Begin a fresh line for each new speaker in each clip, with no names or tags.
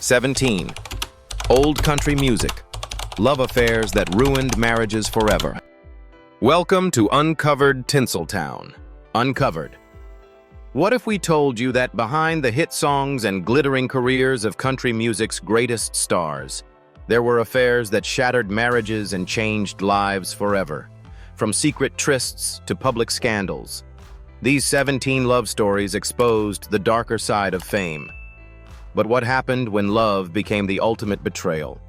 17. Old country music. Love affairs that ruined marriages forever. Welcome to Uncovered Tinseltown. Uncovered. What if we told you that behind the hit songs and glittering careers of country music's greatest stars, there were affairs that shattered marriages and changed lives forever? From secret trysts to public scandals, these 17 love stories exposed the darker side of fame. But what happened when love became the ultimate betrayal?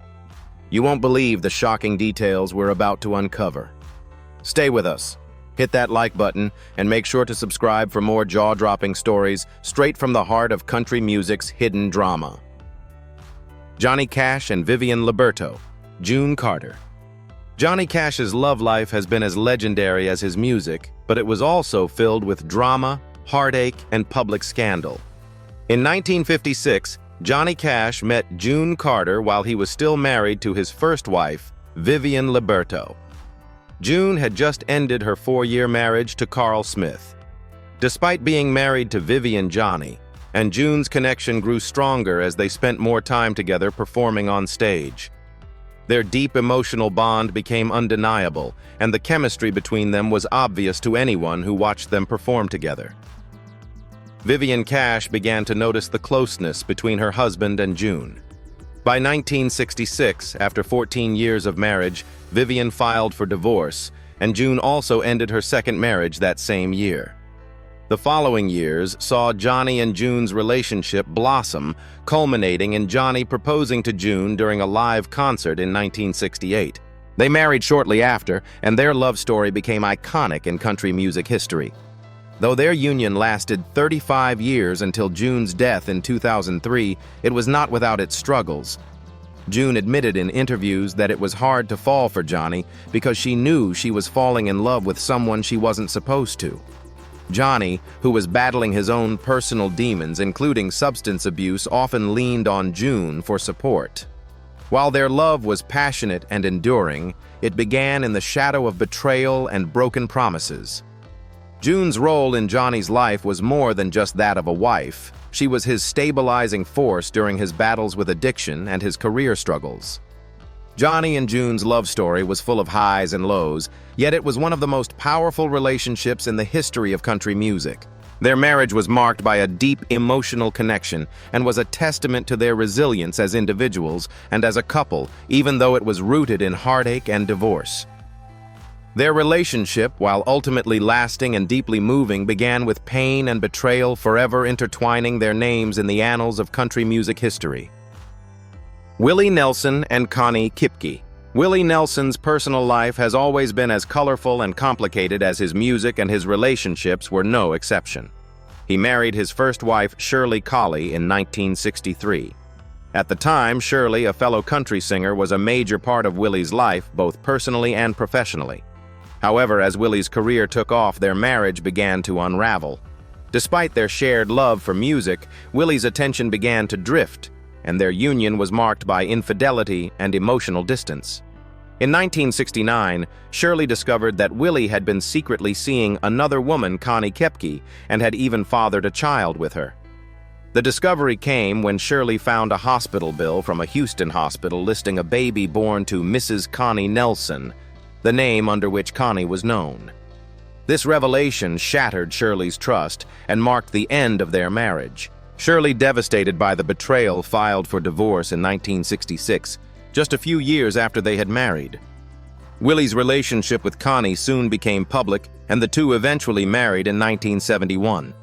You won't believe the shocking details we're about to uncover. Stay with us. Hit that like button and make sure to subscribe for more jaw-dropping stories straight from the heart of country music's hidden drama. Johnny Cash and Vivian Liberto. June Carter. Johnny Cash's love life has been as legendary as his music, but it was also filled with drama, heartache, and public scandal. In 1956, Johnny Cash met June Carter while he was still married to his first wife, Vivian Liberto. June had just ended her 4-year marriage to Carl Smith. Despite being married to Vivian, Johnny and June's connection grew stronger as they spent more time together performing on stage. Their deep emotional bond became undeniable, and the chemistry between them was obvious to anyone who watched them perform together. Vivian Cash began to notice the closeness between her husband and June. By 1966, after 14 years of marriage, Vivian filed for divorce, and June also ended her second marriage that same year. The following years saw Johnny and June's relationship blossom, culminating in Johnny proposing to June during a live concert in 1968. They married shortly after, and their love story became iconic in country music history. Though their union lasted 35 years until June's death in 2003, it was not without its struggles. June admitted in interviews that it was hard to fall for Johnny because she knew she was falling in love with someone she wasn't supposed to. Johnny, who was battling his own personal demons, including substance abuse, often leaned on June for support. While their love was passionate and enduring, it began in the shadow of betrayal and broken promises. June's role in Johnny's life was more than just that of a wife. She was his stabilizing force during his battles with addiction and his career struggles. Johnny and June's love story was full of highs and lows, yet it was one of the most powerful relationships in the history of country music. Their marriage was marked by a deep emotional connection and was a testament to their resilience as individuals and as a couple, even though it was rooted in heartache and divorce. Their relationship, while ultimately lasting and deeply moving, began with pain and betrayal forever intertwining their names in the annals of country music history. Willie Nelson and Connie Kipke. Willie Nelson's personal life has always been as colorful and complicated as his music, and his relationships were no exception. He married his first wife, Shirley Collie, in 1963. At the time, Shirley, a fellow country singer, was a major part of Willie's life, both personally and professionally. However, as Willie's career took off, their marriage began to unravel. Despite their shared love for music, Willie's attention began to drift, and their union was marked by infidelity and emotional distance. In 1969, Shirley discovered that Willie had been secretly seeing another woman, Connie Kipke, and had even fathered a child with her. The discovery came when Shirley found a hospital bill from a Houston hospital listing a baby born to Mrs. Connie Nelson, the name under which Connie was known. This revelation shattered Shirley's trust and marked the end of their marriage. Shirley, devastated by the betrayal, filed for divorce in 1966, just a few years after they had married. Willie's relationship with Connie soon became public, and the two eventually married in 1971.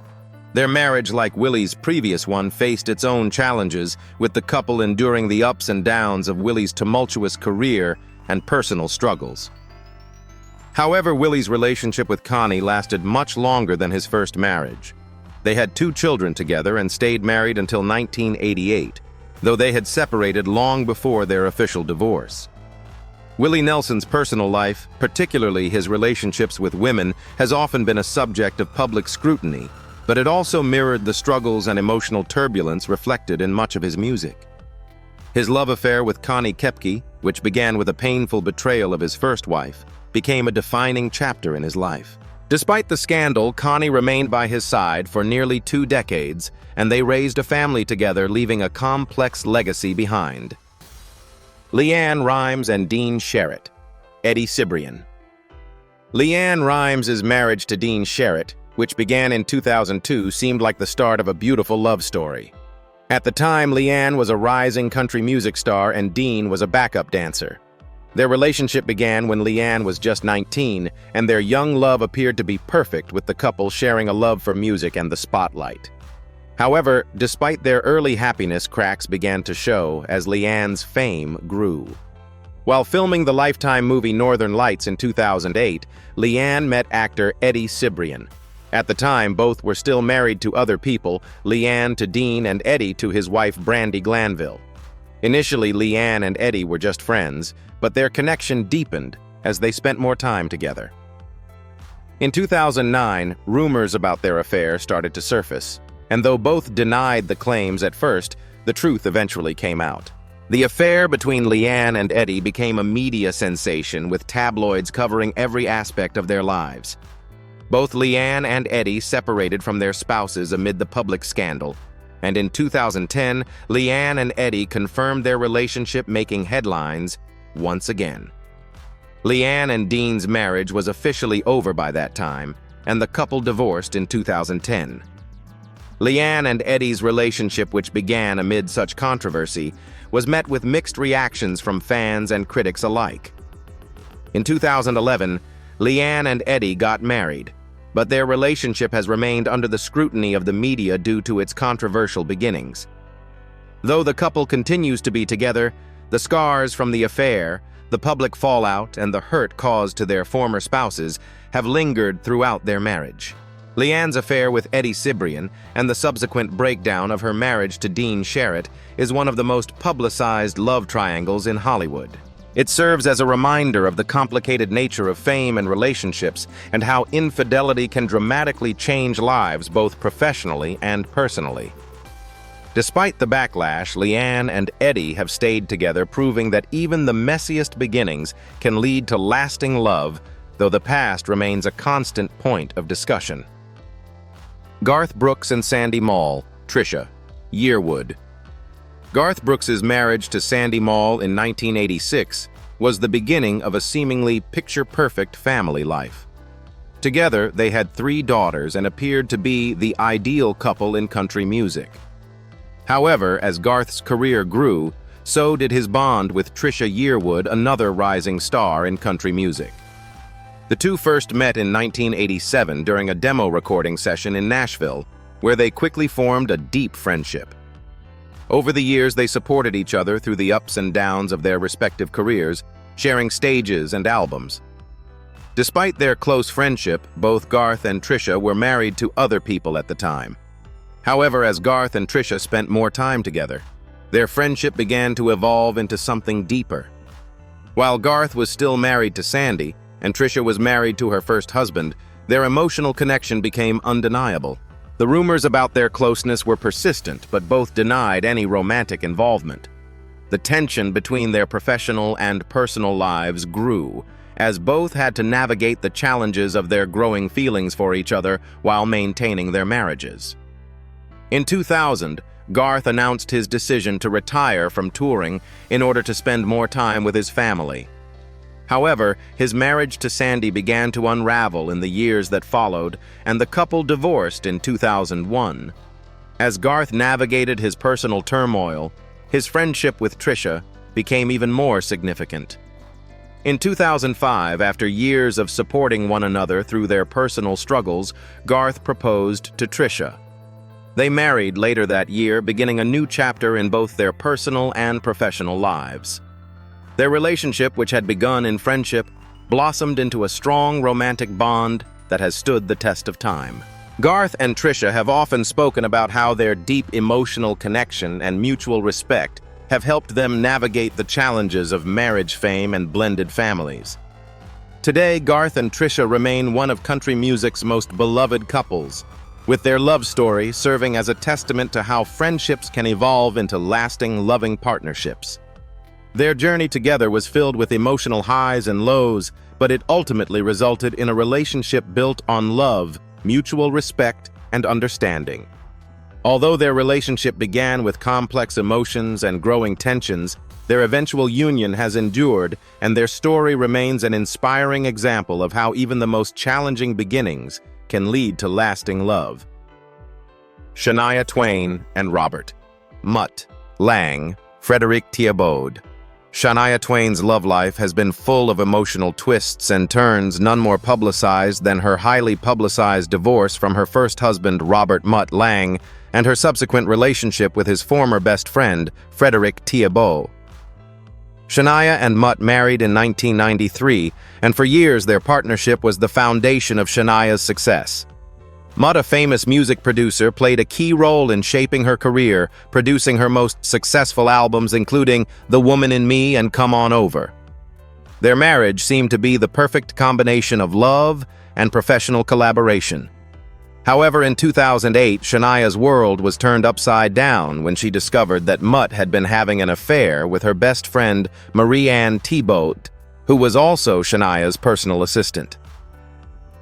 Their marriage, like Willie's previous one, faced its own challenges, with the couple enduring the ups and downs of Willie's tumultuous career and personal struggles. However, Willie's relationship with Connie lasted much longer than his first marriage. They had 2 children together and stayed married until 1988, though they had separated long before their official divorce. Willie Nelson's personal life, particularly his relationships with women, has often been a subject of public scrutiny, but it also mirrored the struggles and emotional turbulence reflected in much of his music. His love affair with Connie Kipke, which began with a painful betrayal of his first wife, became a defining chapter in his life. Despite the scandal, Connie remained by his side for nearly 2 decades, and they raised a family together, leaving a complex legacy behind. LeAnn Rimes and Dean Sherritt. Eddie Cibrian. LeAnn Rimes' marriage to Dean Sherritt, which began in 2002, seemed like the start of a beautiful love story. At the time, LeAnn was a rising country music star and Dean was a backup dancer. Their relationship began when LeAnn was just 19, and their young love appeared to be perfect, with the couple sharing a love for music and the spotlight. However, despite their early happiness, cracks began to show as LeAnn's fame grew. While filming the Lifetime movie Northern Lights in 2008, LeAnn met actor Eddie Cibrian. At the time, both were still married to other people, LeAnn to Dean and Eddie to his wife Brandi Glanville. Initially, LeAnn and Eddie were just friends, but their connection deepened as they spent more time together. In 2009, rumors about their affair started to surface, and though both denied the claims at first, the truth eventually came out. The affair between LeAnn and Eddie became a media sensation, with tabloids covering every aspect of their lives. Both LeAnn and Eddie separated from their spouses amid the public scandal, and in 2010, LeAnn and Eddie confirmed their relationship, making headlines once again. LeAnn and Dean's marriage was officially over by that time, and the couple divorced in 2010. LeAnn and Eddie's relationship, which began amid such controversy, was met with mixed reactions from fans and critics alike. In 2011, LeAnn and Eddie got married, but their relationship has remained under the scrutiny of the media due to its controversial beginnings. Though the couple continues to be together, the scars from the affair, the public fallout, and the hurt caused to their former spouses have lingered throughout their marriage. LeAnn's affair with Eddie Cibrian and the subsequent breakdown of her marriage to Dean Sherritt is one of the most publicized love triangles in Hollywood. It serves as a reminder of the complicated nature of fame and relationships, and how infidelity can dramatically change lives both professionally and personally. Despite the backlash, LeAnn and Eddie have stayed together, proving that even the messiest beginnings can lead to lasting love, though the past remains a constant point of discussion. Garth Brooks and Sandy Mall. Trisha. Yearwood. Garth Brooks's marriage to Sandy Mall in 1986 was the beginning of a seemingly picture-perfect family life. Together, they had 3 daughters and appeared to be the ideal couple in country music. However, as Garth's career grew, so did his bond with Trisha Yearwood, another rising star in country music. The two first met in 1987 during a demo recording session in Nashville, where they quickly formed a deep friendship. Over the years, they supported each other through the ups and downs of their respective careers, sharing stages and albums. Despite their close friendship, both Garth and Trisha were married to other people at the time. However, as Garth and Trisha spent more time together, their friendship began to evolve into something deeper. While Garth was still married to Sandy, and Trisha was married to her first husband, their emotional connection became undeniable. The rumors about their closeness were persistent, but both denied any romantic involvement. The tension between their professional and personal lives grew, as both had to navigate the challenges of their growing feelings for each other while maintaining their marriages. In 2000, Garth announced his decision to retire from touring in order to spend more time with his family. However, his marriage to Sandy began to unravel in the years that followed, and the couple divorced in 2001. As Garth navigated his personal turmoil, his friendship with Trisha became even more significant. In 2005, after years of supporting one another through their personal struggles, Garth proposed to Trisha. They married later that year, beginning a new chapter in both their personal and professional lives. Their relationship, which had begun in friendship, blossomed into a strong romantic bond that has stood the test of time. Garth and Trisha have often spoken about how their deep emotional connection and mutual respect have helped them navigate the challenges of marriage, fame, and blended families. Today, Garth and Trisha remain one of country music's most beloved couples, with their love story serving as a testament to how friendships can evolve into lasting, loving partnerships. Their journey together was filled with emotional highs and lows, but it ultimately resulted in a relationship built on love, mutual respect, and understanding. Although their relationship began with complex emotions and growing tensions, their eventual union has endured, and their story remains an inspiring example of how even the most challenging beginnings can lead to lasting love. Shania Twain and Robert Mutt Lang Frederick Thiebaud. Shania Twain's love life has been full of emotional twists and turns, none more publicized than her highly publicized divorce from her first husband, Robert Mutt Lang, and her subsequent relationship with his former best friend, Frederick Thiebaud. Shania and Mutt married in 1993, and for years their partnership was the foundation of Shania's success. Mutt, a famous music producer, played a key role in shaping her career, producing her most successful albums including The Woman in Me and Come On Over. Their marriage seemed to be the perfect combination of love and professional collaboration. However, in 2008, Shania's world was turned upside down when she discovered that Mutt had been having an affair with her best friend, Marianne Thibault, who was also Shania's personal assistant.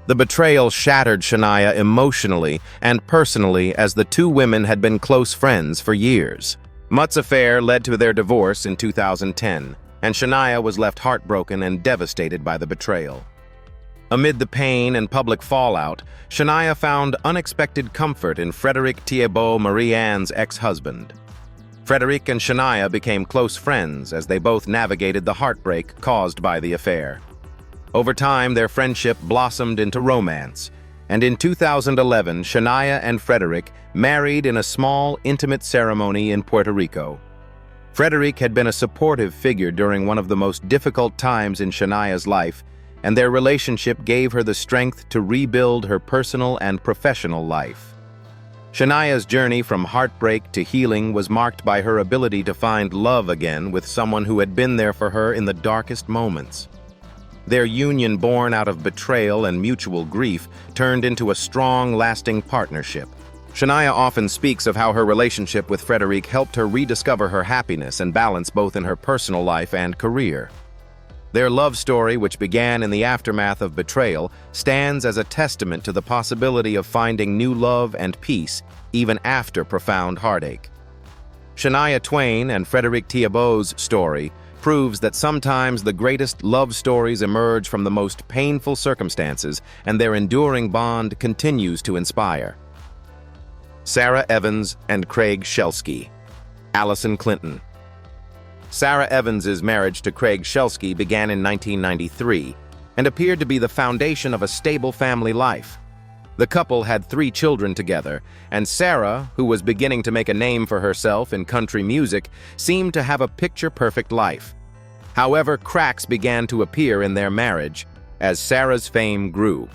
The betrayal shattered Shania emotionally and personally, as the two women had been close friends for years. Mutt's affair led to their divorce in 2010, and Shania was left heartbroken and devastated by the betrayal. Amid the pain and public fallout, Shania found unexpected comfort in Frederick Thiebaud, Marianne's ex-husband. Frederick and Shania became close friends as they both navigated the heartbreak caused by the affair. Over time, their friendship blossomed into romance, and in 2011, Shania and Frederick married in a small, intimate ceremony in Puerto Rico. Frederick had been a supportive figure during one of the most difficult times in Shania's life, and their relationship gave her the strength to rebuild her personal and professional life. Shania's journey from heartbreak to healing was marked by her ability to find love again with someone who had been there for her in the darkest moments. Their union, born out of betrayal and mutual grief, turned into a strong, lasting partnership. Shania often speaks of how her relationship with Frederick helped her rediscover her happiness and balance both in her personal life and career. Their love story, which began in the aftermath of betrayal, stands as a testament to the possibility of finding new love and peace even after profound heartache. Shania Twain and Frederick Thiebaud's story proves that sometimes the greatest love stories emerge from the most painful circumstances, and their enduring bond continues to inspire. Sarah Evans and Craig Shelsky. Allison Clinton. Sarah Evans's marriage to Craig Shelsky began in 1993 and appeared to be the foundation of a stable family life. The couple had 3 children together, and Sarah, who was beginning to make a name for herself in country music, seemed to have a picture-perfect life. However, cracks began to appear in their marriage as Sarah's fame grew.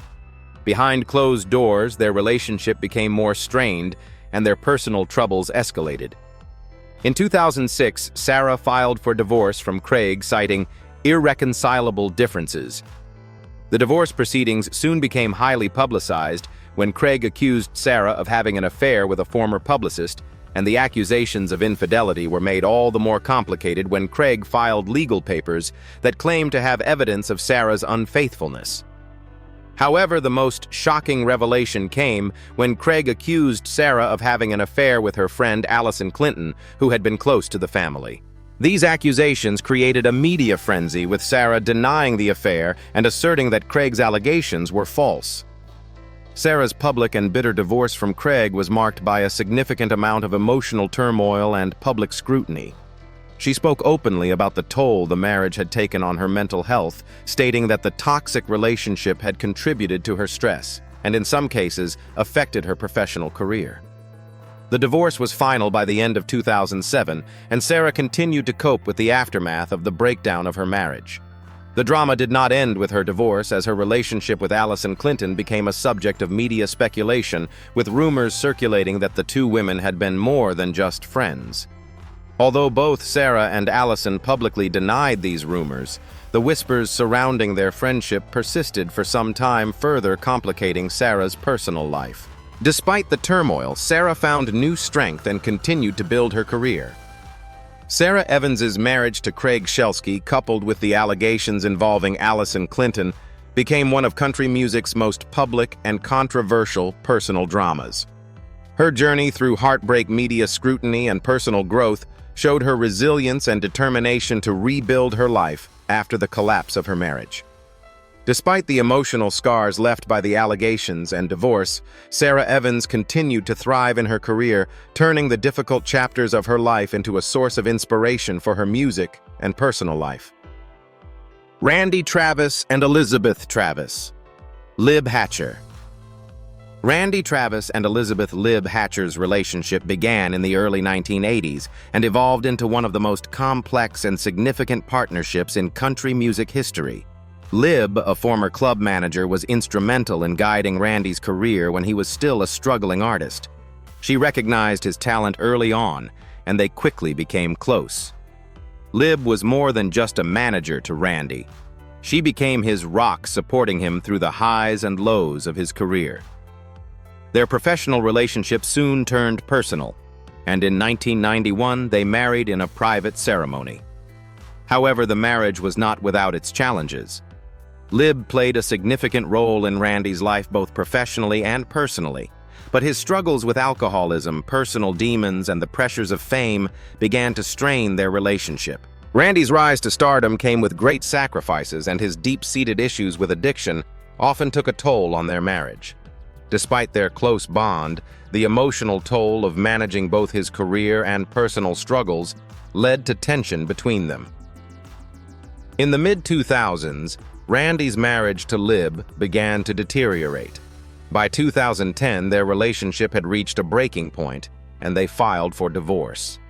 Behind closed doors, their relationship became more strained, and their personal troubles escalated. In 2006, Sarah filed for divorce from Craig, citing irreconcilable differences. The divorce proceedings soon became highly publicized when Craig accused Sarah of having an affair with a former publicist, and the accusations of infidelity were made all the more complicated when Craig filed legal papers that claimed to have evidence of Sarah's unfaithfulness. However, the most shocking revelation came when Craig accused Sarah of having an affair with her friend Allison Clinton, who had been close to the family. These accusations created a media frenzy, with Sarah denying the affair and asserting that Craig's allegations were false. Sarah's public and bitter divorce from Craig was marked by a significant amount of emotional turmoil and public scrutiny. She spoke openly about the toll the marriage had taken on her mental health, stating that the toxic relationship had contributed to her stress and, in some cases, affected her professional career. The divorce was final by the end of 2007, and Sarah continued to cope with the aftermath of the breakdown of her marriage. The drama did not end with her divorce, as her relationship with Allison Clinton became a subject of media speculation, with rumors circulating that the two women had been more than just friends. Although both Sarah and Allison publicly denied these rumors, the whispers surrounding their friendship persisted for some time, further complicating Sarah's personal life. Despite the turmoil, Sarah found new strength and continued to build her career. Sarah Evans's marriage to Craig Shelsky, coupled with the allegations involving Allison Clinton, became one of country music's most public and controversial personal dramas. Her journey through heartbreak, media scrutiny, and personal growth showed her resilience and determination to rebuild her life after the collapse of her marriage. Despite the emotional scars left by the allegations and divorce, Sarah Evans continued to thrive in her career, turning the difficult chapters of her life into a source of inspiration for her music and personal life. Randy Travis and Elizabeth Travis. Lib Hatcher. Randy Travis and Elizabeth Lib Hatcher's relationship began in the early 1980s and evolved into one of the most complex and significant partnerships in country music history. Lib, a former club manager, was instrumental in guiding Randy's career when he was still a struggling artist. She recognized his talent early on, and they quickly became close. Lib was more than just a manager to Randy. She became his rock, supporting him through the highs and lows of his career. Their professional relationship soon turned personal, and in 1991 they married in a private ceremony. However, the marriage was not without its challenges. Lib played a significant role in Randy's life both professionally and personally, but his struggles with alcoholism, personal demons, and the pressures of fame began to strain their relationship. Randy's rise to stardom came with great sacrifices, and his deep-seated issues with addiction often took a toll on their marriage. Despite their close bond, the emotional toll of managing both his career and personal struggles led to tension between them. In the mid-2000s, Randy's marriage to Lib began to deteriorate. By 2010, their relationship had reached a breaking point, and they filed for divorce.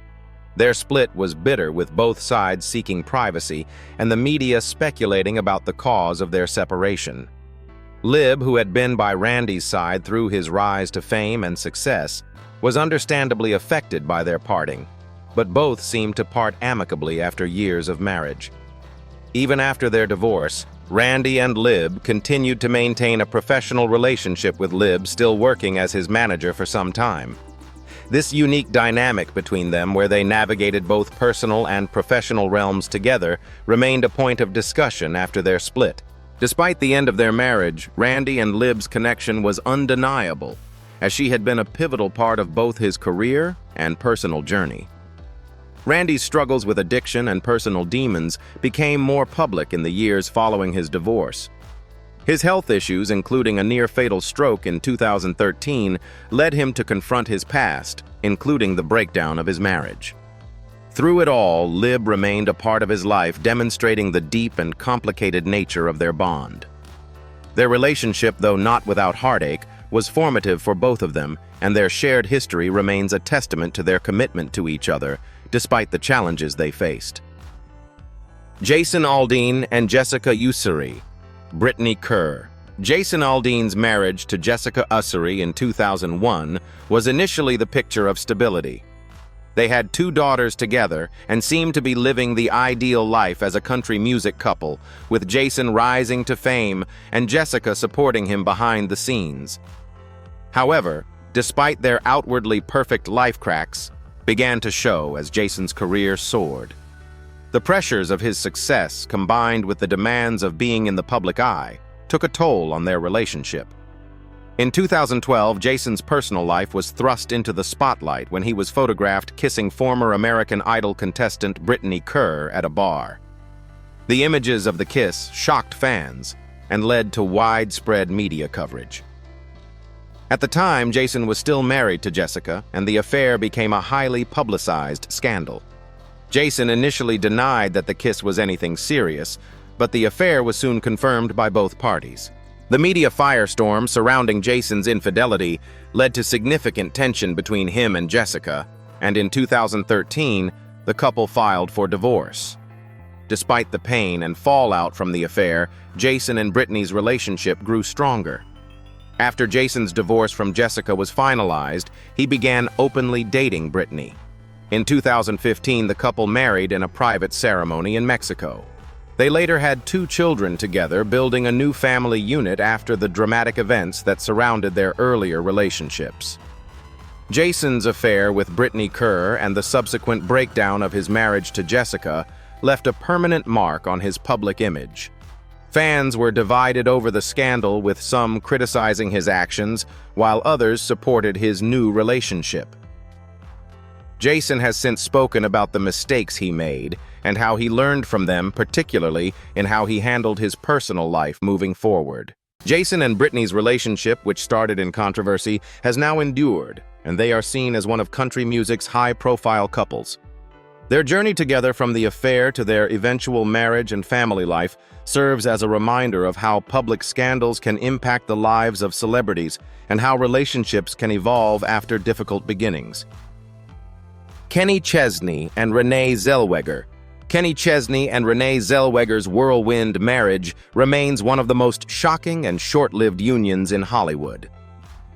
Their split was bitter, with both sides seeking privacy and the media speculating about the cause of their separation. Lib, who had been by Randy's side through his rise to fame and success, was understandably affected by their parting, but both seemed to part amicably after years of marriage. Even after their divorce, Randy and Lib continued to maintain a professional relationship, with Lib still working as his manager for some time. This unique dynamic between them, where they navigated both personal and professional realms together, remained a point of discussion after their split. Despite the end of their marriage, Randy and Lib's connection was undeniable, as she had been a pivotal part of both his career and personal journey. Randy's struggles with addiction and personal demons became more public in the years following his divorce. His health issues, including a near-fatal stroke in 2013, led him to confront his past, including the breakdown of his marriage. Through it all, Lib remained a part of his life, demonstrating the deep and complicated nature of their bond. Their relationship, though not without heartache, was formative for both of them, and their shared history remains a testament to their commitment to each other, despite the challenges they faced. Jason Aldean and Jessica Ussery. Brittany Kerr. Jason Aldean's marriage to Jessica Ussery in 2001 was initially the picture of stability. They had 2 daughters together and seemed to be living the ideal life as a country music couple, with Jason rising to fame and Jessica supporting him behind the scenes. However, despite their outwardly perfect life, cracks began to show as Jason's career soared. The pressures of his success, combined with the demands of being in the public eye, took a toll on their relationship. In 2012, Jason's personal life was thrust into the spotlight when he was photographed kissing former American Idol contestant Brittany Kerr at a bar. The images of the kiss shocked fans and led to widespread media coverage. At the time, Jason was still married to Jessica, and the affair became a highly publicized scandal. Jason initially denied that the kiss was anything serious, but the affair was soon confirmed by both parties. The media firestorm surrounding Jason's infidelity led to significant tension between him and Jessica, and in 2013, the couple filed for divorce. Despite the pain and fallout from the affair, Jason and Brittany's relationship grew stronger. After Jason's divorce from Jessica was finalized, he began openly dating Brittany. In 2015, the couple married in a private ceremony in Mexico. They later had 2 children together, building a new family unit after the dramatic events that surrounded their earlier relationships. Jason's affair with Brittany Kerr and the subsequent breakdown of his marriage to Jessica left a permanent mark on his public image. Fans were divided over the scandal, with some criticizing his actions, while others supported his new relationship. Jason has since spoken about the mistakes he made and how he learned from them, particularly in how he handled his personal life moving forward. Jason and Brittany's relationship, which started in controversy, has now endured, and they are seen as one of country music's high-profile couples. Their journey together, from the affair to their eventual marriage and family life, serves as a reminder of how public scandals can impact the lives of celebrities and how relationships can evolve after difficult beginnings. Kenny Chesney and Renee Zellweger. Kenny Chesney and Renee Zellweger's whirlwind marriage remains one of the most shocking and short-lived unions in Hollywood.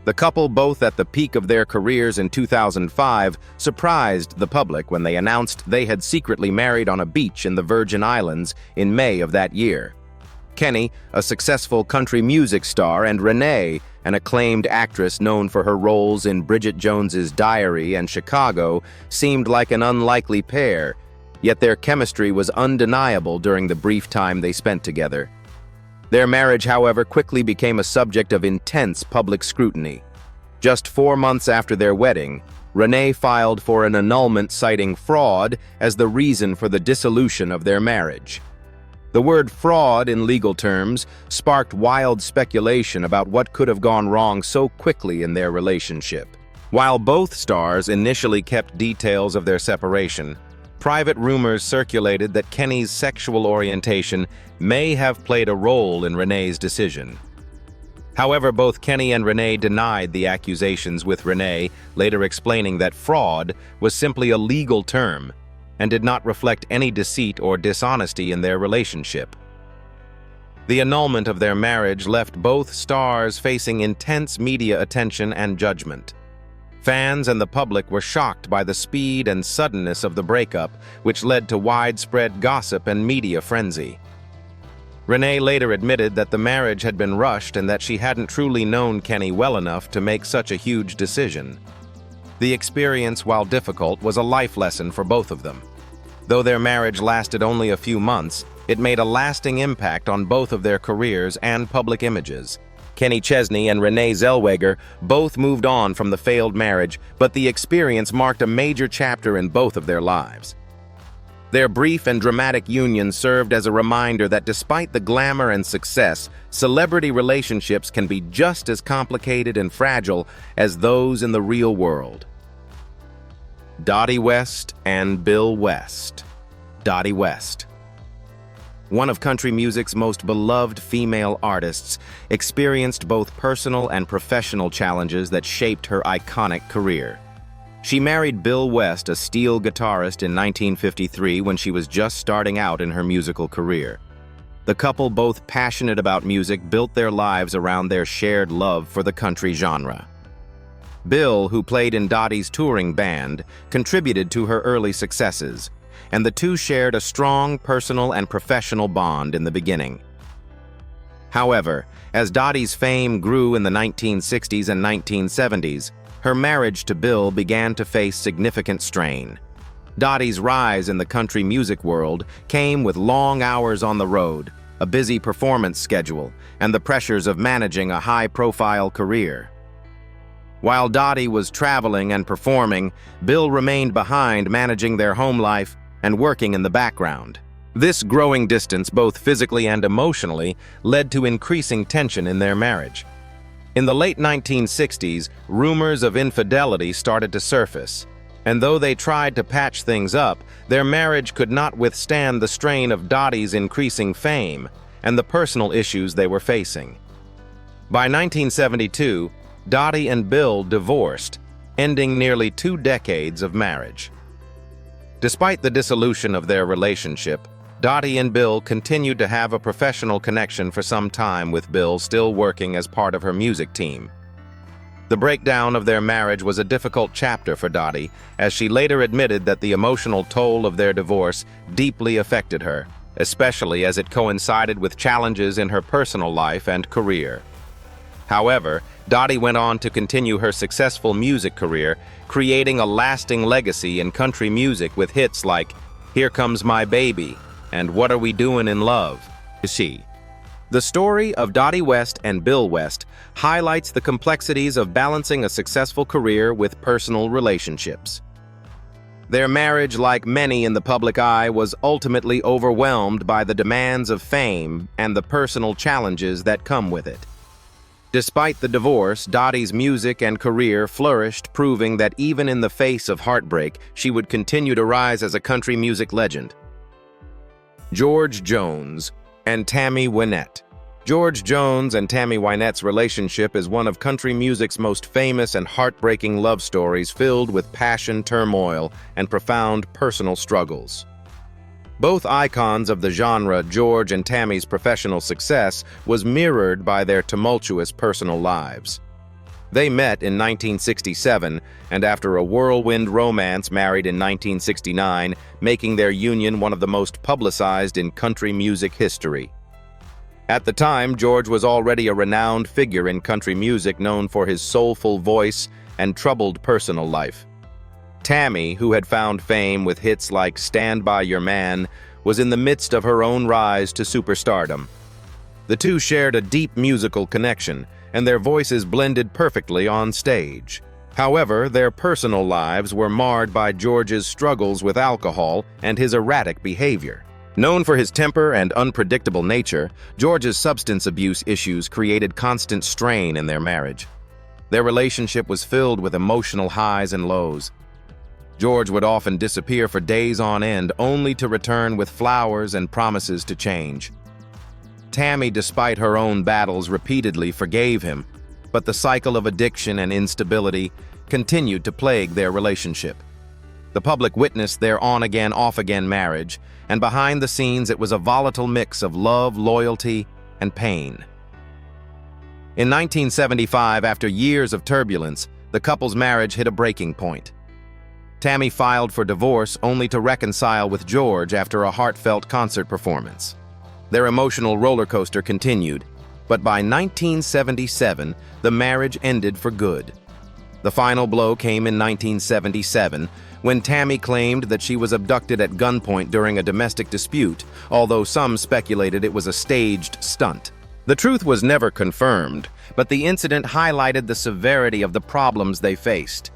The couple, both at the peak of their careers in 2005, surprised the public when they announced they had secretly married on a beach in the Virgin Islands in May of that year. Kenny, a successful country music star, and Renee, an acclaimed actress known for her roles in Bridget Jones's Diary and Chicago, seemed like an unlikely pair, yet their chemistry was undeniable during the brief time they spent together. Their marriage, however, quickly became a subject of intense public scrutiny. Just 4 months after their wedding, Renee filed for an annulment, citing fraud as the reason for the dissolution of their marriage. The word fraud, in legal terms, sparked wild speculation about what could have gone wrong so quickly in their relationship. While both stars initially kept details of their separation, private rumors circulated that Kenny's sexual orientation may have played a role in Renee's decision. However, both Kenny and Renee denied the accusations, with Renee later explaining that fraud was simply a legal term and did not reflect any deceit or dishonesty in their relationship. The annulment of their marriage left both stars facing intense media attention and judgment. Fans and the public were shocked by the speed and suddenness of the breakup, which led to widespread gossip and media frenzy. Renee later admitted that the marriage had been rushed and that she hadn't truly known Kenny well enough to make such a huge decision. The experience, while difficult, was a life lesson for both of them. Though their marriage lasted only a few months, it made a lasting impact on both of their careers and public images. Kenny Chesney and Renee Zellweger both moved on from the failed marriage, but the experience marked a major chapter in both of their lives. Their brief and dramatic union served as a reminder that despite the glamour and success, celebrity relationships can be just as complicated and fragile as those in the real world. Dottie West and Bill West. Dottie West, one of country music's most beloved female artists, experienced both personal and professional challenges that shaped her iconic career. She married Bill West, a steel guitarist, in 1953 when she was just starting out in her musical career. The couple, both passionate about music, built their lives around their shared love for the country genre. Bill, who played in Dottie's touring band, contributed to her early successes, and the two shared a strong personal and professional bond in the beginning. However, as Dottie's fame grew in the 1960s and 1970s, her marriage to Bill began to face significant strain. Dottie's rise in the country music world came with long hours on the road, a busy performance schedule, and the pressures of managing a high-profile career. While Dottie was traveling and performing, Bill remained behind, managing their home life and working in the background. This growing distance, both physically and emotionally, led to increasing tension in their marriage. In the late 1960s, rumors of infidelity started to surface, and though they tried to patch things up, their marriage could not withstand the strain of Dottie's increasing fame and the personal issues they were facing. By 1972, Dottie and Bill divorced, ending nearly 2 decades of marriage. Despite the dissolution of their relationship, Dottie and Bill continued to have a professional connection for some time, with Bill still working as part of her music team. The breakdown of their marriage was a difficult chapter for Dottie, as she later admitted that the emotional toll of their divorce deeply affected her, especially as it coincided with challenges in her personal life and career. However, Dottie went on to continue her successful music career, creating a lasting legacy in country music with hits like Here Comes My Baby and What Are We Doing in Love? The story of Dottie West and Bill West highlights the complexities of balancing a successful career with personal relationships. Their marriage, like many in the public eye, was ultimately overwhelmed by the demands of fame and the personal challenges that come with it. Despite the divorce, Dottie's music and career flourished, proving that even in the face of heartbreak, she would continue to rise as a country music legend. George Jones and Tammy Wynette. George Jones and Tammy Wynette's relationship is one of country music's most famous and heartbreaking love stories, filled with passion, turmoil, and profound personal struggles. Both icons of the genre, George and Tammy's professional success was mirrored by their tumultuous personal lives. They met in 1967, and after a whirlwind romance, married in 1969, making their union one of the most publicized in country music history. At the time, George was already a renowned figure in country music, known for his soulful voice and troubled personal life. Tammy, who had found fame with hits like Stand By Your Man, was in the midst of her own rise to superstardom. The two shared a deep musical connection, and their voices blended perfectly on stage. However, their personal lives were marred by George's struggles with alcohol and his erratic behavior. Known for his temper and unpredictable nature, George's substance abuse issues created constant strain in their marriage. Their relationship was filled with emotional highs and lows. George would often disappear for days on end, only to return with flowers and promises to change. Tammy, despite her own battles, repeatedly forgave him, but the cycle of addiction and instability continued to plague their relationship. The public witnessed their on-again, off-again marriage, and behind the scenes it was a volatile mix of love, loyalty, and pain. In 1975, after years of turbulence, the couple's marriage hit a breaking point. Tammy filed for divorce, only to reconcile with George after a heartfelt concert performance. Their emotional roller coaster continued, but by 1977, the marriage ended for good. The final blow came in 1977, when Tammy claimed that she was abducted at gunpoint during a domestic dispute, although some speculated it was a staged stunt. The truth was never confirmed, but the incident highlighted the severity of the problems they faced.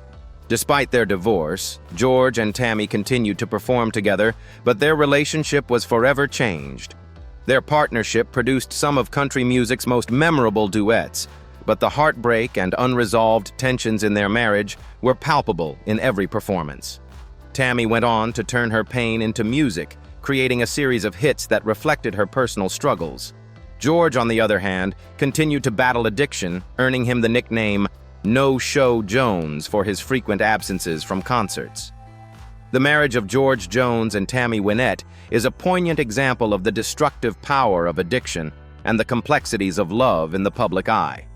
Despite their divorce, George and Tammy continued to perform together, but their relationship was forever changed. Their partnership produced some of country music's most memorable duets, but the heartbreak and unresolved tensions in their marriage were palpable in every performance. Tammy went on to turn her pain into music, creating a series of hits that reflected her personal struggles. George, on the other hand, continued to battle addiction, earning him the nickname No-Show Jones for his frequent absences from concerts. The marriage of George Jones and Tammy Wynette is a poignant example of the destructive power of addiction and the complexities of love in the public eye.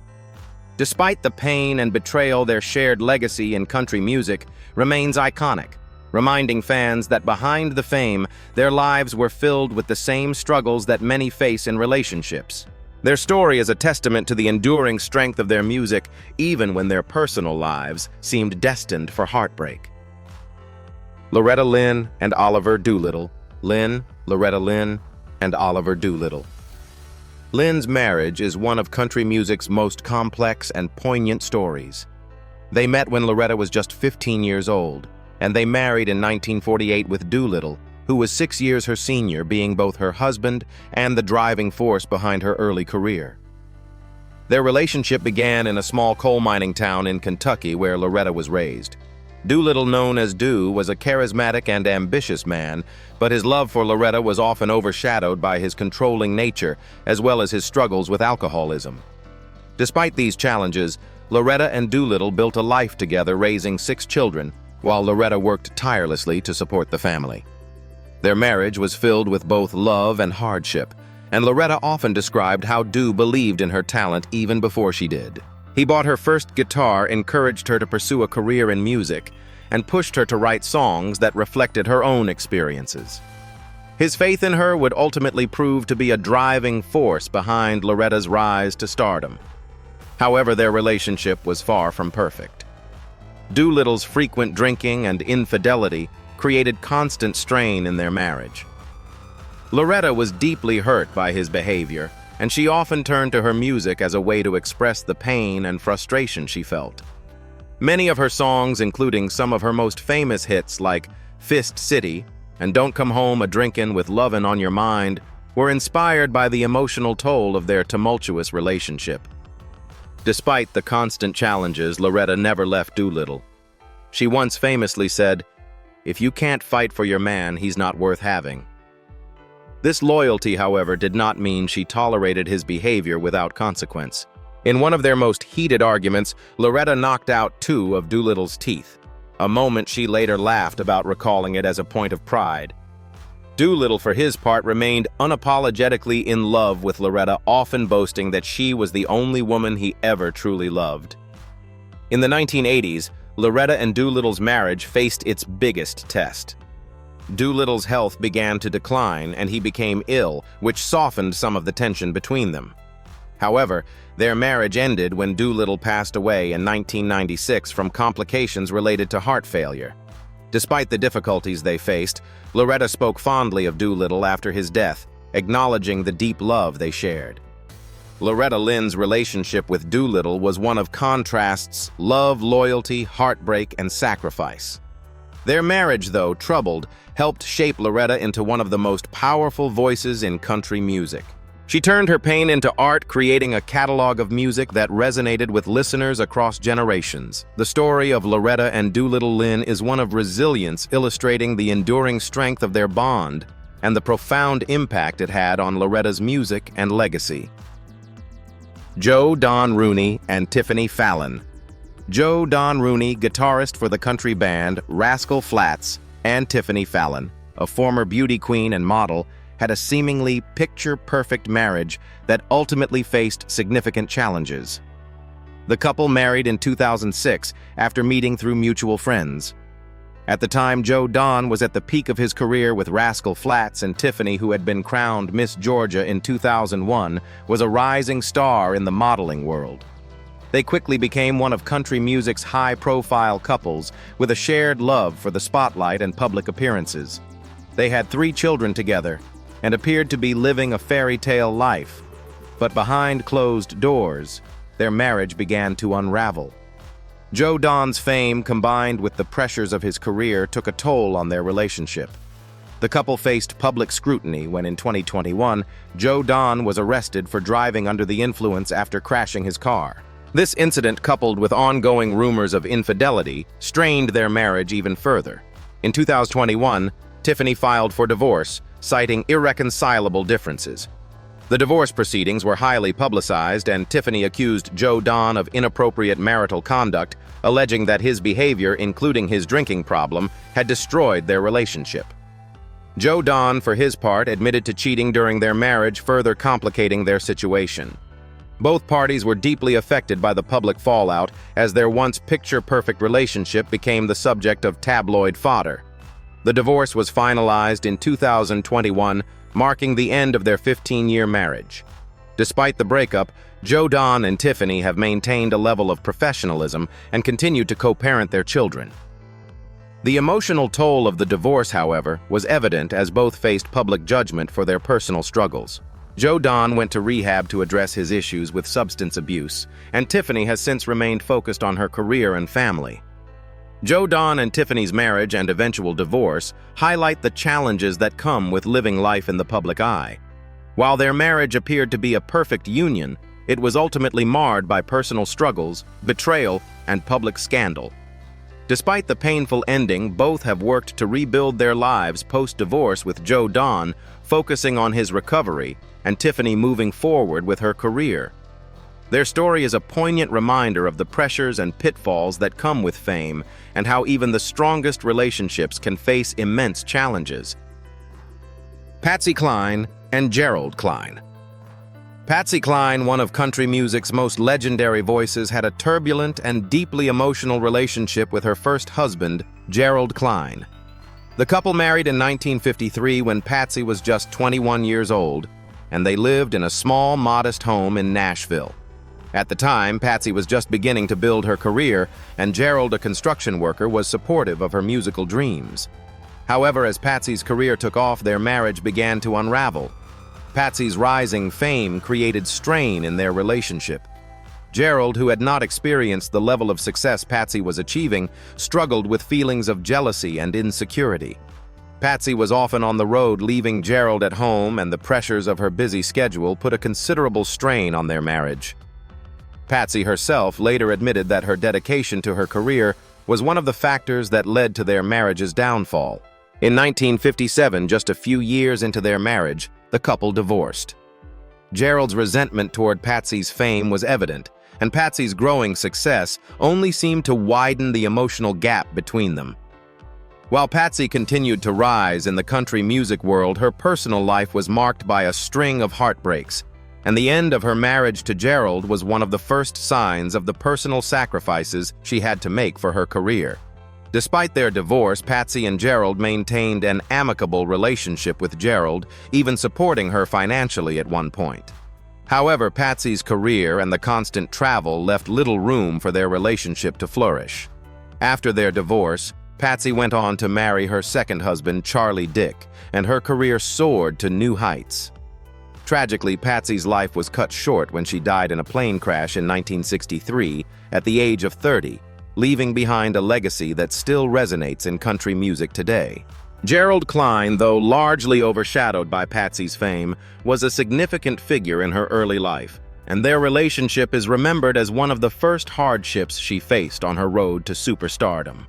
Despite the pain and betrayal, their shared legacy in country music remains iconic, reminding fans that behind the fame, their lives were filled with the same struggles that many face in relationships. Their story is a testament to the enduring strength of their music, even when their personal lives seemed destined for heartbreak. Loretta Lynn and Oliver Doolittle. Loretta Lynn, and Oliver Doolittle. Lynn's marriage is one of country music's most complex and poignant stories. They met when Loretta was just 15 years old, and they married in 1948 with Doolittle, who was 6 years her senior, being both her husband and the driving force behind her early career. Their relationship began in a small coal mining town in Kentucky where Loretta was raised. Doolittle, known as Doo, was a charismatic and ambitious man, but his love for Loretta was often overshadowed by his controlling nature, as well as his struggles with alcoholism. Despite these challenges, Loretta and Doolittle built a life together, raising 6 children, while Loretta worked tirelessly to support the family. Their marriage was filled with both love and hardship, and Loretta often described how Doo believed in her talent even before she did. He bought her first guitar, encouraged her to pursue a career in music, and pushed her to write songs that reflected her own experiences. His faith in her would ultimately prove to be a driving force behind Loretta's rise to stardom. However, their relationship was far from perfect. Doolittle's frequent drinking and infidelity created constant strain in their marriage. Loretta was deeply hurt by his behavior, and she often turned to her music as a way to express the pain and frustration she felt. Many of her songs, including some of her most famous hits like Fist City and Don't Come Home a-Drinkin' with Lovin' on Your Mind, were inspired by the emotional toll of their tumultuous relationship. Despite the constant challenges, Loretta never left Doolittle. She once famously said, "If you can't fight for your man, he's not worth having." This loyalty, however, did not mean she tolerated his behavior without consequence. In one of their most heated arguments, Loretta knocked out 2 of Doolittle's teeth, a moment she later laughed about, recalling it as a point of pride. Doolittle, for his part, remained unapologetically in love with Loretta, often boasting that she was the only woman he ever truly loved. In the 1980s, Loretta and Doolittle's marriage faced its biggest test. Doolittle's health began to decline and he became ill, which softened some of the tension between them. However, their marriage ended when Doolittle passed away in 1996 from complications related to heart failure. Despite the difficulties they faced, Loretta spoke fondly of Doolittle after his death, acknowledging the deep love they shared. Loretta Lynn's relationship with Doolittle was one of contrasts: love, loyalty, heartbreak, and sacrifice. Their marriage, though troubled, helped shape Loretta into one of the most powerful voices in country music. She turned her pain into art, creating a catalog of music that resonated with listeners across generations. The story of Loretta and Doolittle Lynn is one of resilience, illustrating the enduring strength of their bond and the profound impact it had on Loretta's music and legacy. Joe Don Rooney and Tiffany Fallon. Joe Don Rooney, guitarist for the country band Rascal Flatts, and Tiffany Fallon, a former beauty queen and model, had a seemingly picture-perfect marriage that ultimately faced significant challenges. The couple married in 2006 after meeting through mutual friends. At the time, Joe Don was at the peak of his career with Rascal Flatts, and Tiffany, who had been crowned Miss Georgia in 2001, was a rising star in the modeling world. They quickly became one of country music's high-profile couples, with a shared love for the spotlight and public appearances. They had 3 children together and appeared to be living a fairy tale life. But behind closed doors, their marriage began to unravel. Joe Don's fame, combined with the pressures of his career, took a toll on their relationship. The couple faced public scrutiny when, in 2021, Joe Don was arrested for driving under the influence after crashing his car. This incident, coupled with ongoing rumors of infidelity, strained their marriage even further. In 2021, Tiffany filed for divorce, citing irreconcilable differences. The divorce proceedings were highly publicized, and Tiffany accused Joe Don of inappropriate marital conduct, alleging that his behavior, including his drinking problem, had destroyed their relationship. Joe Don, for his part, admitted to cheating during their marriage, further complicating their situation. Both parties were deeply affected by the public fallout, as their once picture-perfect relationship became the subject of tabloid fodder. The divorce was finalized in 2021, marking the end of their 15-year marriage. Despite the breakup, Joe Don and Tiffany have maintained a level of professionalism and continue to co-parent their children. The emotional toll of the divorce, however, was evident as both faced public judgment for their personal struggles. Joe Don went to rehab to address his issues with substance abuse, and Tiffany has since remained focused on her career and family. Joe Don and Tiffany's marriage and eventual divorce highlight the challenges that come with living life in the public eye. While their marriage appeared to be a perfect union, it was ultimately marred by personal struggles, betrayal, and public scandal. Despite the painful ending, both have worked to rebuild their lives post-divorce, with Joe Don focusing on his recovery and Tiffany moving forward with her career. Their story is a poignant reminder of the pressures and pitfalls that come with fame, and how even the strongest relationships can face immense challenges. Patsy Cline and Gerald Cline. Patsy Cline, one of country music's most legendary voices, had a turbulent and deeply emotional relationship with her first husband, Gerald Cline. The couple married in 1953 when Patsy was just 21 years old, and they lived in a small, modest home in Nashville. At the time, Patsy was just beginning to build her career, and Gerald, a construction worker, was supportive of her musical dreams. However, as Patsy's career took off, their marriage began to unravel. Patsy's rising fame created strain in their relationship. Gerald, who had not experienced the level of success Patsy was achieving, struggled with feelings of jealousy and insecurity. Patsy was often on the road, leaving Gerald at home, and the pressures of her busy schedule put a considerable strain on their marriage. Patsy herself later admitted that her dedication to her career was one of the factors that led to their marriage's downfall. In 1957, just a few years into their marriage, the couple divorced. Gerald's resentment toward Patsy's fame was evident, and Patsy's growing success only seemed to widen the emotional gap between them. While Patsy continued to rise in the country music world, her personal life was marked by a string of heartbreaks, and the end of her marriage to Gerald was one of the first signs of the personal sacrifices she had to make for her career. Despite their divorce, Patsy and Gerald maintained an amicable relationship with Gerald, even supporting her financially at one point. However, Patsy's career and the constant travel left little room for their relationship to flourish. After their divorce, Patsy went on to marry her second husband, Charlie Dick, and her career soared to new heights. Tragically, Patsy's life was cut short when she died in a plane crash in 1963 at the age of 30, leaving behind a legacy that still resonates in country music today. Gerald Klein, though largely overshadowed by Patsy's fame, was a significant figure in her early life, and their relationship is remembered as one of the first hardships she faced on her road to superstardom.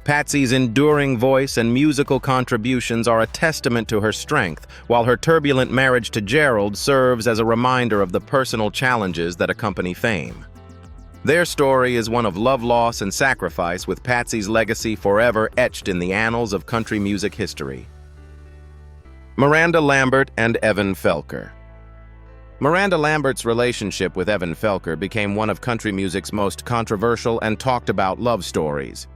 Patsy's enduring voice and musical contributions are a testament to her strength, while her turbulent marriage to Gerald serves as a reminder of the personal challenges that accompany fame. Their story is one of love, loss, and sacrifice, with Patsy's legacy forever etched in the annals of country music history. Miranda Lambert and Evan Felker. Miranda Lambert's relationship with Evan Felker became one of country music's most controversial and talked about love stories.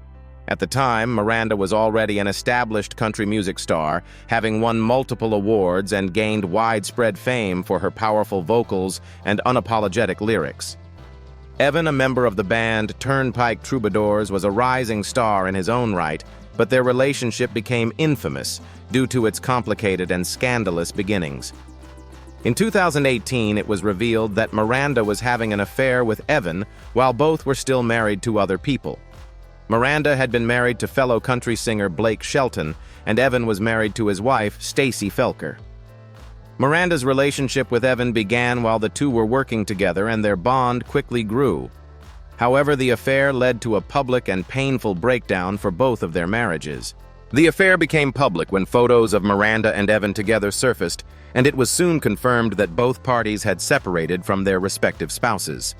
At the time, Miranda was already an established country music star, having won multiple awards and gained widespread fame for her powerful vocals and unapologetic lyrics. Evan, a member of the band Turnpike Troubadours, was a rising star in his own right, but their relationship became infamous due to its complicated and scandalous beginnings. In 2018, it was revealed that Miranda was having an affair with Evan while both were still married to other people. Miranda had been married to fellow country singer Blake Shelton, and Evan was married to his wife, Stacy Felker. Miranda's relationship with Evan began while the two were working together, and their bond quickly grew. However, the affair led to a public and painful breakdown for both of their marriages. The affair became public when photos of Miranda and Evan together surfaced, and it was soon confirmed that both parties had separated from their respective spouses.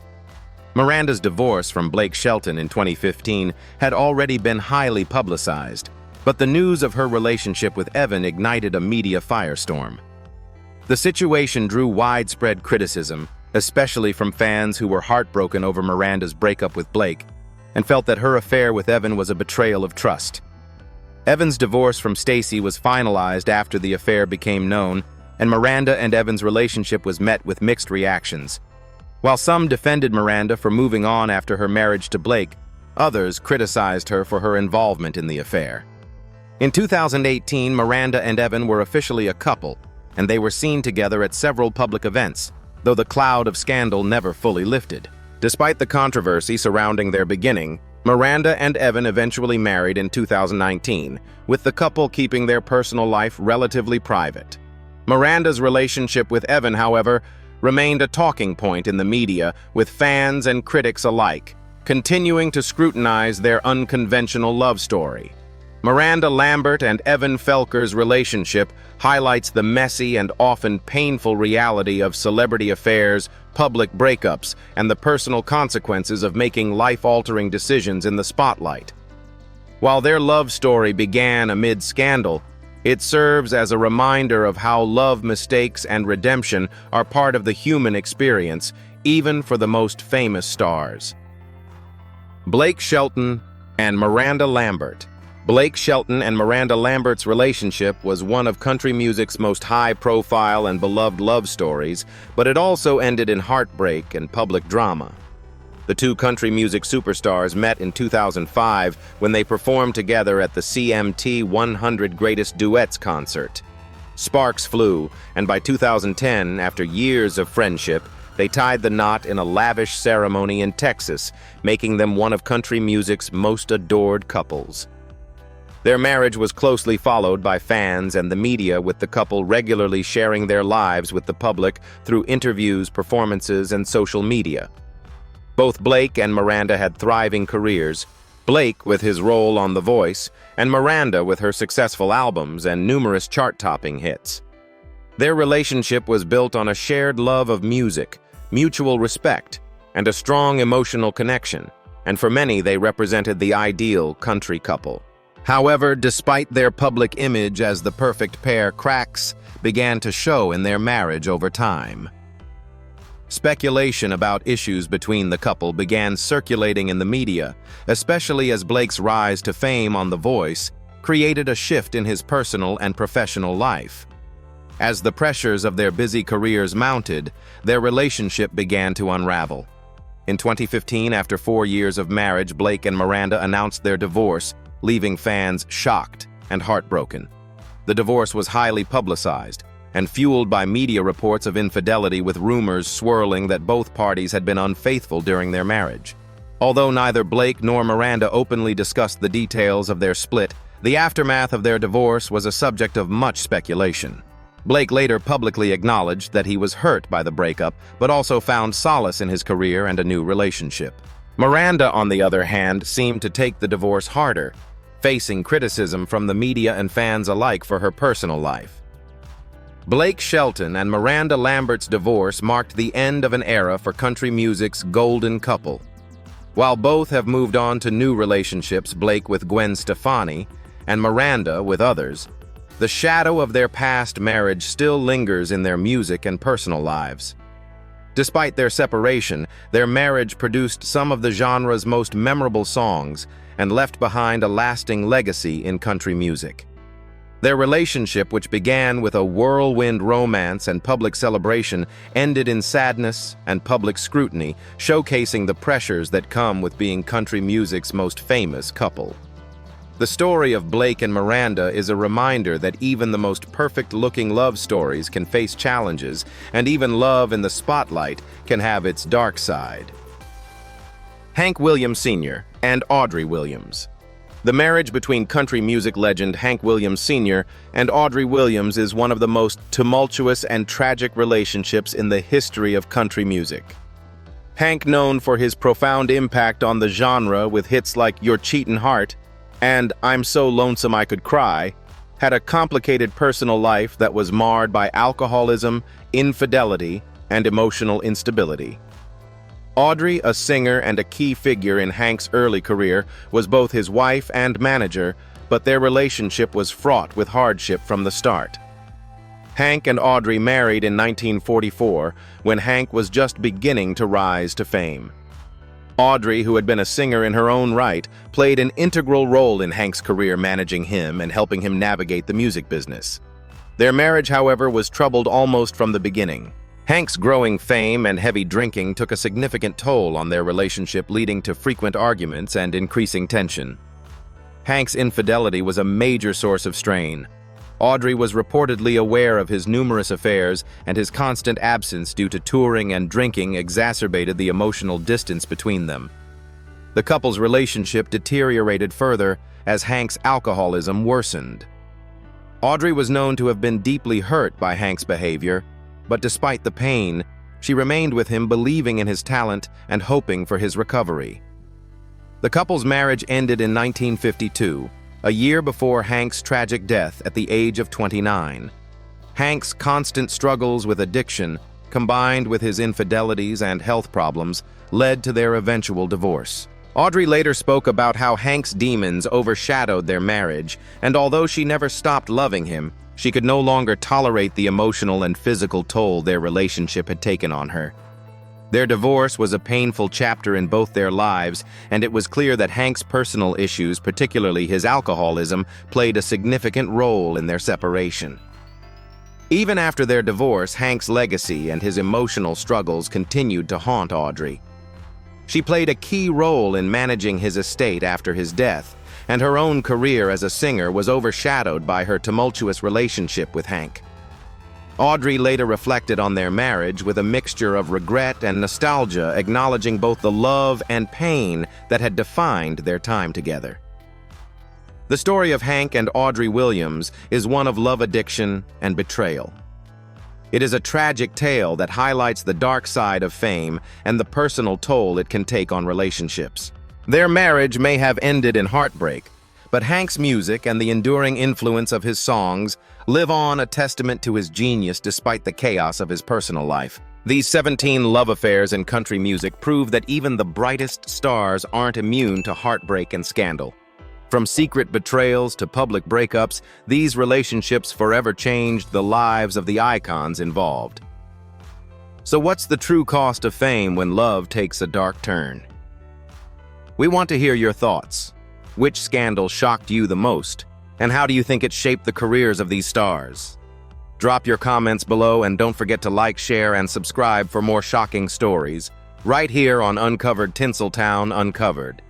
Miranda's divorce from Blake Shelton in 2015 had already been highly publicized, but the news of her relationship with Evan ignited a media firestorm. The situation drew widespread criticism, especially from fans who were heartbroken over Miranda's breakup with Blake and felt that her affair with Evan was a betrayal of trust. Evan's divorce from Stacy was finalized after the affair became known, and Miranda and Evan's relationship was met with mixed reactions. While some defended Miranda for moving on after her marriage to Blake, others criticized her for her involvement in the affair. In 2018, Miranda and Evan were officially a couple, and they were seen together at several public events, though the cloud of scandal never fully lifted. Despite the controversy surrounding their beginning, Miranda and Evan eventually married in 2019, with the couple keeping their personal life relatively private. Miranda's relationship with Evan, however, remained a talking point in the media, with fans and critics alike continuing to scrutinize their unconventional love story. Miranda Lambert and Evan Felker's relationship highlights the messy and often painful reality of celebrity affairs, public breakups, and the personal consequences of making life-altering decisions in the spotlight. While their love story began amid scandal, it serves as a reminder of how love, mistakes, and redemption are part of the human experience, even for the most famous stars. Blake Shelton and Miranda Lambert. Blake Shelton and Miranda Lambert's relationship was one of country music's most high-profile and beloved love stories, but it also ended in heartbreak and public drama. The two country music superstars met in 2005 when they performed together at the CMT 100 Greatest Duets concert. Sparks flew, and by 2010, after years of friendship, they tied the knot in a lavish ceremony in Texas, making them one of country music's most adored couples. Their marriage was closely followed by fans and the media, with the couple regularly sharing their lives with the public through interviews, performances, and social media. Both Blake and Miranda had thriving careers, Blake with his role on The Voice, and Miranda with her successful albums and numerous chart-topping hits. Their relationship was built on a shared love of music, mutual respect, and a strong emotional connection, and for many they represented the ideal country couple. However, despite their public image as the perfect pair, cracks began to show in their marriage over time. Speculation about issues between the couple began circulating in the media, especially as Blake's rise to fame on The Voice created a shift in his personal and professional life. As the pressures of their busy careers mounted, their relationship began to unravel. In 2015, after 4 years of marriage, Blake and Miranda announced their divorce, leaving fans shocked and heartbroken. The divorce was highly publicized and fueled by media reports of infidelity, with rumors swirling that both parties had been unfaithful during their marriage. Although neither Blake nor Miranda openly discussed the details of their split, the aftermath of their divorce was a subject of much speculation. Blake later publicly acknowledged that he was hurt by the breakup, but also found solace in his career and a new relationship. Miranda, on the other hand, seemed to take the divorce harder, facing criticism from the media and fans alike for her personal life. Blake Shelton and Miranda Lambert's divorce marked the end of an era for country music's golden couple. While both have moved on to new relationships, Blake with Gwen Stefani and Miranda with others, the shadow of their past marriage still lingers in their music and personal lives. Despite their separation, their marriage produced some of the genre's most memorable songs and left behind a lasting legacy in country music. Their relationship, which began with a whirlwind romance and public celebration, ended in sadness and public scrutiny, showcasing the pressures that come with being country music's most famous couple. The story of Blake and Miranda is a reminder that even the most perfect-looking love stories can face challenges, and even love in the spotlight can have its dark side. Hank Williams Sr. and Audrey Williams. The marriage between country music legend Hank Williams Sr. and Audrey Williams is one of the most tumultuous and tragic relationships in the history of country music. Hank, known for his profound impact on the genre with hits like Your Cheatin' Heart and I'm So Lonesome I Could Cry, had a complicated personal life that was marred by alcoholism, infidelity, and emotional instability. Audrey, a singer and a key figure in Hank's early career, was both his wife and manager, but their relationship was fraught with hardship from the start. Hank and Audrey married in 1944, when Hank was just beginning to rise to fame. Audrey, who had been a singer in her own right, played an integral role in Hank's career, managing him and helping him navigate the music business. Their marriage, however, was troubled almost from the beginning. Hank's growing fame and heavy drinking took a significant toll on their relationship, leading to frequent arguments and increasing tension. Hank's infidelity was a major source of strain. Audrey was reportedly aware of his numerous affairs, and his constant absence due to touring and drinking exacerbated the emotional distance between them. The couple's relationship deteriorated further as Hank's alcoholism worsened. Audrey was known to have been deeply hurt by Hank's behavior, but despite the pain, she remained with him, believing in his talent and hoping for his recovery. The couple's marriage ended in 1952, a year before Hank's tragic death at the age of 29. Hank's constant struggles with addiction, combined with his infidelities and health problems, led to their eventual divorce. Audrey later spoke about how Hank's demons overshadowed their marriage, and although she never stopped loving him, she could no longer tolerate the emotional and physical toll their relationship had taken on her. Their divorce was a painful chapter in both their lives, and it was clear that Hank's personal issues, particularly his alcoholism, played a significant role in their separation. Even after their divorce, Hank's legacy and his emotional struggles continued to haunt Audrey. She played a key role in managing his estate after his death, and her own career as a singer was overshadowed by her tumultuous relationship with Hank. Audrey later reflected on their marriage with a mixture of regret and nostalgia, acknowledging both the love and pain that had defined their time together. The story of Hank and Audrey Williams is one of love addiction and betrayal. It is a tragic tale that highlights the dark side of fame and the personal toll it can take on relationships. Their marriage may have ended in heartbreak, but Hank's music and the enduring influence of his songs live on, a testament to his genius despite the chaos of his personal life. These 17 love affairs in country music prove that even the brightest stars aren't immune to heartbreak and scandal. From secret betrayals to public breakups, these relationships forever changed the lives of the icons involved. So what's the true cost of fame when love takes a dark turn? We want to hear your thoughts. Which scandal shocked you the most? And how do you think it shaped the careers of these stars? Drop your comments below and don't forget to like, share, and subscribe for more shocking stories, right here on Uncovered Tinseltown Uncovered.